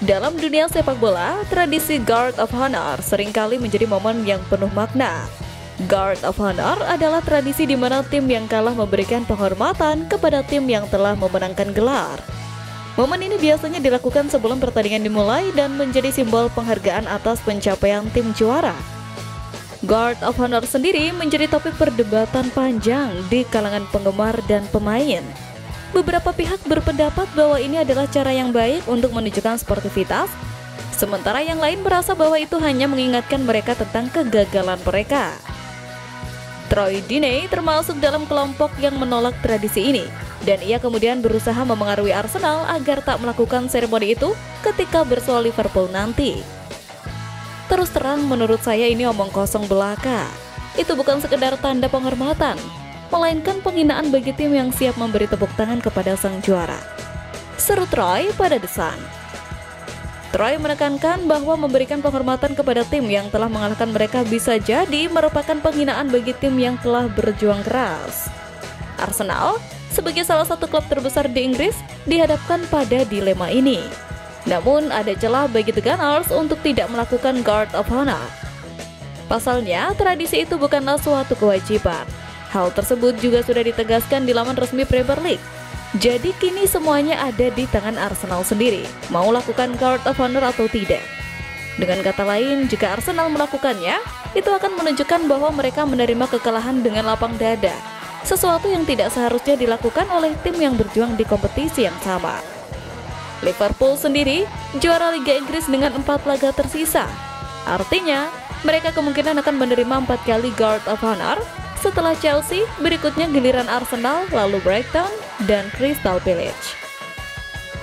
Dalam dunia sepak bola, tradisi Guard of Honor seringkali menjadi momen yang penuh makna. Guard of Honor adalah tradisi di mana tim yang kalah memberikan penghormatan kepada tim yang telah memenangkan gelar. Momen ini biasanya dilakukan sebelum pertandingan dimulai dan menjadi simbol penghargaan atas pencapaian tim juara. Guard of Honor sendiri menjadi topik perdebatan panjang di kalangan penggemar dan pemain. Beberapa pihak berpendapat bahwa ini adalah cara yang baik untuk menunjukkan sportivitas, sementara yang lain merasa bahwa itu hanya mengingatkan mereka tentang kegagalan mereka. Troy Deeney termasuk dalam kelompok yang menolak tradisi ini, dan ia kemudian berusaha memengaruhi Arsenal agar tak melakukan seremoni itu ketika bersuara Liverpool nanti. Terus terang, menurut saya ini omong kosong belaka. Itu bukan sekedar tanda penghormatan, melainkan penghinaan bagi tim yang siap memberi tepuk tangan kepada sang juara, seru Troy pada The Sun. Troy menekankan bahwa memberikan penghormatan kepada tim yang telah mengalahkan mereka bisa jadi merupakan penghinaan bagi tim yang telah berjuang keras. Arsenal, sebagai salah satu klub terbesar di Inggris, dihadapkan pada dilema ini. Namun ada celah bagi The Gunners untuk tidak melakukan Guard of Honor. Pasalnya, tradisi itu bukanlah suatu kewajiban. Hal tersebut juga sudah ditegaskan di laman resmi Premier League. Jadi kini semuanya ada di tangan Arsenal sendiri, mau lakukan Guard of Honor atau tidak. Dengan kata lain, jika Arsenal melakukannya, itu akan menunjukkan bahwa mereka menerima kekalahan dengan lapang dada, sesuatu yang tidak seharusnya dilakukan oleh tim yang berjuang di kompetisi yang sama. Liverpool sendiri juara Liga Inggris dengan 4 laga tersisa. Artinya, mereka kemungkinan akan menerima 4 kali Guard of Honor. Setelah Chelsea, berikutnya giliran Arsenal, lalu Brighton, dan Crystal Palace.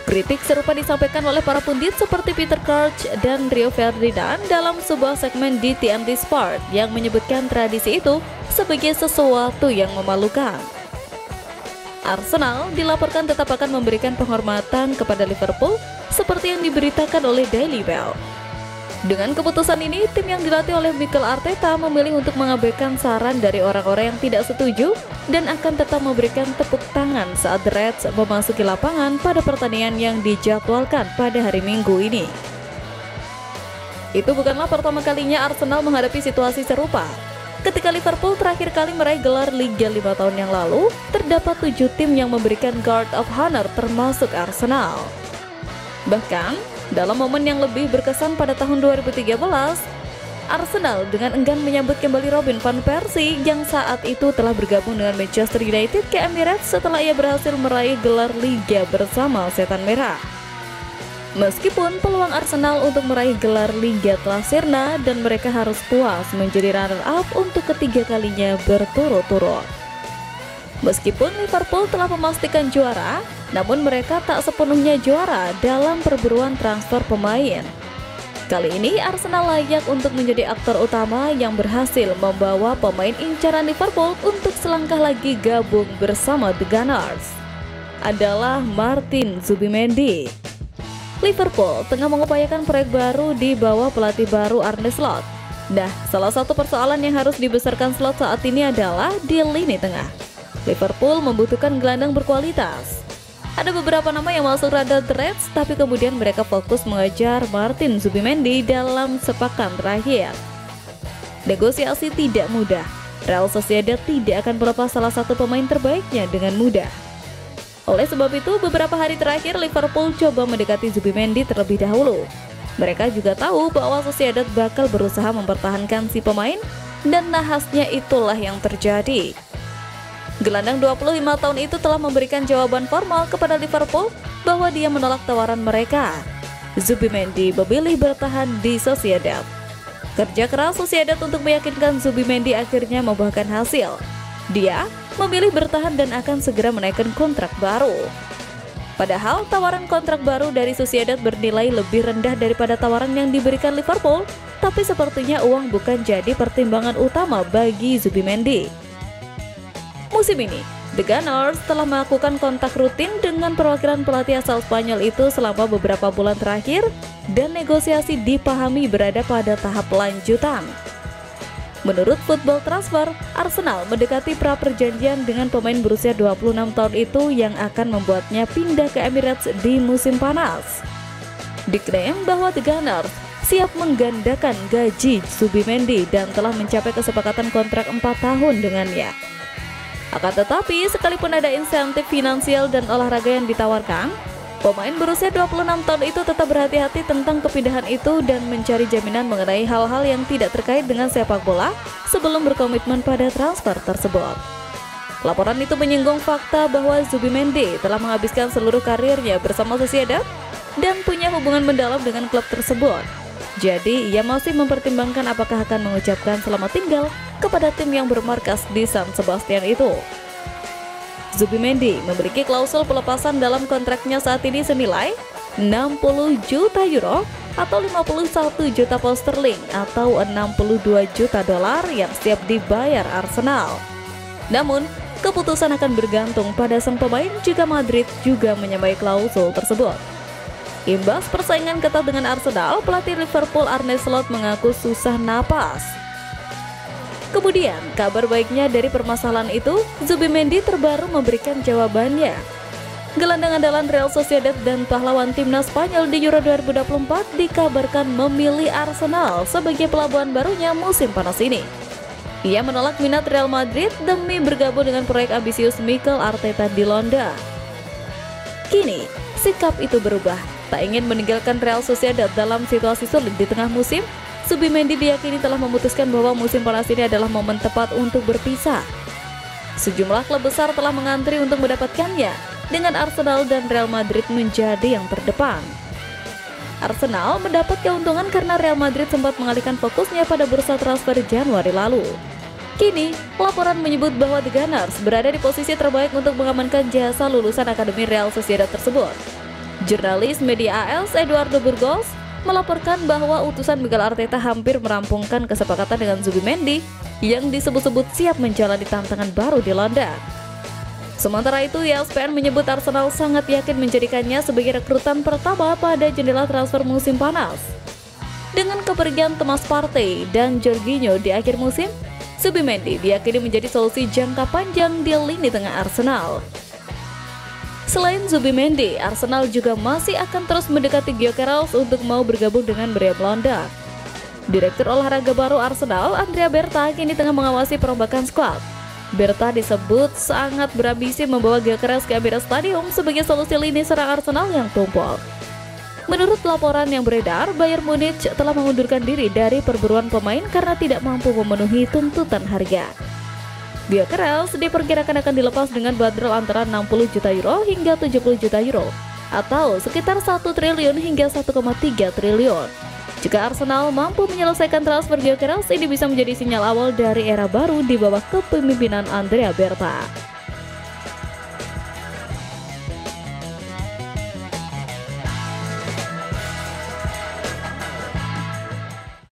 Kritik serupa disampaikan oleh para pundit seperti Peter Crouch dan Rio Ferdinand dalam sebuah segmen di TNT Sport yang menyebutkan tradisi itu sebagai sesuatu yang memalukan. Arsenal dilaporkan tetap akan memberikan penghormatan kepada Liverpool seperti yang diberitakan oleh Daily Mail. Dengan keputusan ini, tim yang dilatih oleh Mikel Arteta memilih untuk mengabaikan saran dari orang-orang yang tidak setuju dan akan tetap memberikan tepuk tangan saat The Reds memasuki lapangan pada pertandingan yang dijadwalkan pada hari Minggu ini. Itu bukanlah pertama kalinya Arsenal menghadapi situasi serupa. Ketika Liverpool terakhir kali meraih gelar Liga 5 tahun yang lalu, terdapat 7 tim yang memberikan Guard of Honor termasuk Arsenal. Bahkan, dalam momen yang lebih berkesan pada tahun 2013, Arsenal dengan enggan menyambut kembali Robin van Persie yang saat itu telah bergabung dengan Manchester United ke Emirates setelah ia berhasil meraih gelar Liga bersama Setan Merah. Meskipun peluang Arsenal untuk meraih gelar Liga telah sirna dan mereka harus puas menjadi runner-up untuk ketiga kalinya berturut-turut. Meskipun Liverpool telah memastikan juara, namun mereka tak sepenuhnya juara dalam perburuan transfer pemain. Kali ini Arsenal layak untuk menjadi aktor utama yang berhasil membawa pemain incaran Liverpool untuk selangkah lagi gabung bersama The Gunners. Adalah Martin Zubimendi. Liverpool tengah mengupayakan proyek baru di bawah pelatih baru Arne Slot. Nah, salah satu persoalan yang harus dibesarkan Slot saat ini adalah di lini tengah. Liverpool membutuhkan gelandang berkualitas. Ada beberapa nama yang masuk radar The Reds, tapi kemudian mereka fokus mengejar Martin Zubimendi dalam sepekan terakhir. Negosiasi tidak mudah. Real Sociedad tidak akan melepas salah satu pemain terbaiknya dengan mudah. Oleh sebab itu, beberapa hari terakhir Liverpool coba mendekati Zubimendi terlebih dahulu. Mereka juga tahu bahwa Sociedad bakal berusaha mempertahankan si pemain, dan nahasnya itulah yang terjadi. Gelandang 25 tahun itu telah memberikan jawaban formal kepada Liverpool bahwa dia menolak tawaran mereka. Zubimendi memilih bertahan di Sociedad. Kerja keras Sociedad untuk meyakinkan Zubimendi akhirnya membuahkan hasil. Dia memilih bertahan dan akan segera menaikkan kontrak baru. Padahal tawaran kontrak baru dari Sociedad bernilai lebih rendah daripada tawaran yang diberikan Liverpool, tapi sepertinya uang bukan jadi pertimbangan utama bagi Zubimendi. Musim ini, The Gunners telah melakukan kontak rutin dengan perwakilan pelatih asal Spanyol itu selama beberapa bulan terakhir dan negosiasi dipahami berada pada tahap lanjutan. Menurut Football Transfer, Arsenal mendekati pra-perjanjian dengan pemain berusia 26 tahun itu yang akan membuatnya pindah ke Emirates di musim panas. Diklaim bahwa The Gunners siap menggandakan gaji Zubimendi dan telah mencapai kesepakatan kontrak 4 tahun dengannya. Akan tetapi, sekalipun ada insentif finansial dan olahraga yang ditawarkan, pemain berusia 26 tahun itu tetap berhati-hati tentang kepindahan itu dan mencari jaminan mengenai hal-hal yang tidak terkait dengan sepak bola sebelum berkomitmen pada transfer tersebut. Laporan itu menyinggung fakta bahwa Zubimendi telah menghabiskan seluruh karirnya bersama Sociedad dan punya hubungan mendalam dengan klub tersebut. Jadi, ia masih mempertimbangkan apakah akan mengucapkan selamat tinggal kepada tim yang bermarkas di San Sebastian itu. Zubimendi memiliki klausul pelepasan dalam kontraknya saat ini senilai 60 juta euro atau 51 juta pound sterling atau 62 juta dolar yang siap dibayar Arsenal. Namun, keputusan akan bergantung pada sang pemain jika Madrid juga menyamai klausul tersebut. Imbas persaingan ketat dengan Arsenal, pelatih Liverpool Arne Slot mengaku susah napas. Kemudian, kabar baiknya dari permasalahan itu, Zubimendi terbaru memberikan jawabannya. Gelandang andalan Real Sociedad dan pahlawan timnas Spanyol di Euro 2024 dikabarkan memilih Arsenal sebagai pelabuhan barunya musim panas ini. Ia menolak minat Real Madrid demi bergabung dengan proyek ambisius Mikel Arteta di London. Kini, sikap itu berubah. Tak ingin meninggalkan Real Sociedad dalam situasi sulit di tengah musim, Zubimendi diyakini telah memutuskan bahwa musim panas ini adalah momen tepat untuk berpisah. Sejumlah klub besar telah mengantri untuk mendapatkannya, dengan Arsenal dan Real Madrid menjadi yang terdepan. Arsenal mendapat keuntungan karena Real Madrid sempat mengalihkan fokusnya pada bursa transfer Januari lalu. Kini, laporan menyebut bahwa The Gunners berada di posisi terbaik untuk mengamankan jasa lulusan Akademi Real Sociedad tersebut. Jurnalis media AS Eduardo Burgos melaporkan bahwa utusan Mikel Arteta hampir merampungkan kesepakatan dengan Zubimendi yang disebut-sebut siap menjalani tantangan baru di London. Sementara itu, ESPN menyebut Arsenal sangat yakin menjadikannya sebagai rekrutan pertama pada jendela transfer musim panas. Dengan kepergian Thomas Partey dan Jorginho di akhir musim, Zubimendi diyakini menjadi solusi jangka panjang di lini tengah Arsenal. Selain Zubimendi, Arsenal juga masih akan terus mendekati Gyökeres untuk mau bergabung dengan Borussia London. Direktur olahraga baru Arsenal, Andrea Berta, kini tengah mengawasi perombakan skuad. Berta disebut sangat berambisi membawa Gyökeres ke Emirates Stadium sebagai solusi lini serang Arsenal yang tumpul. Menurut laporan yang beredar, Bayern Munich telah mengundurkan diri dari perburuan pemain karena tidak mampu memenuhi tuntutan harga. Gyökeres diperkirakan akan dilepas dengan bandrol antara 60 juta euro hingga 70 juta euro atau sekitar 1 triliun hingga 1,3 triliun. Jika Arsenal mampu menyelesaikan transfer Gyökeres, ini bisa menjadi sinyal awal dari era baru di bawah kepemimpinan Andrea Berta.